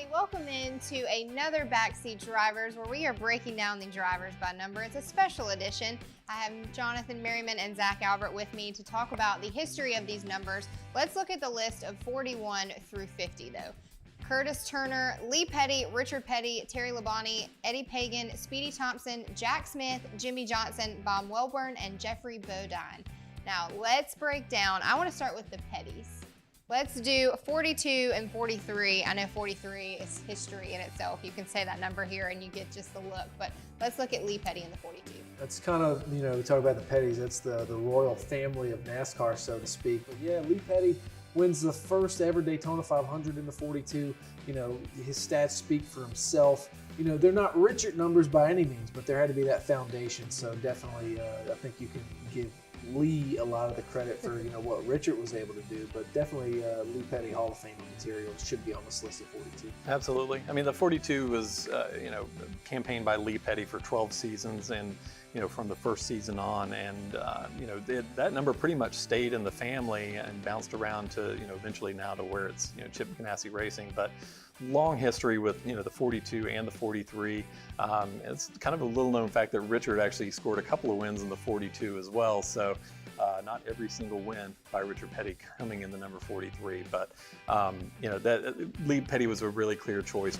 everybody. Welcome into another Backseat Drivers, where we are breaking down the drivers by number. It's a special edition. I have Jonathan Merriman and Zach Albert with me to talk about the history of these numbers. Let's look at the list of 41 through 50, though. Curtis Turner, Lee Petty, Richard Petty, Terry Labonte, Eddie Pagan, Speedy Thompson, Jack Smith, Jimmy Johnson, Bob Welburn, and Jeffrey Bodine. Now, let's break down. I want to start with the Pettys. Let's do 42 and 43. I know 43 is history in itself. You can say that number here and you get just the look, but let's look at Lee Petty in the 42. That's kind of, we talk about the Pettys, that's the royal family of NASCAR, so to speak. But yeah, Lee Petty wins the first ever Daytona 500 in the 42. His stats speak for himself. They're not Richard numbers by any means, but there had to be that foundation. So definitely, I think you can give Lee a lot of the credit for what Richard was able to do, but definitely Lee Petty Hall of Fame material should be on this list of 42. Absolutely. I mean, the 42 was campaigned by Lee Petty for 12 seasons, and from the first season on, and that number pretty much stayed in the family and bounced around to eventually now to where it's Chip Ganassi Racing, but long history with the 42 and the 43. It's kind of a little known fact that Richard actually scored a couple of wins in the 42 as well, so not every single win by Richard Petty coming in the number 43, but that Lee Petty was a really clear choice.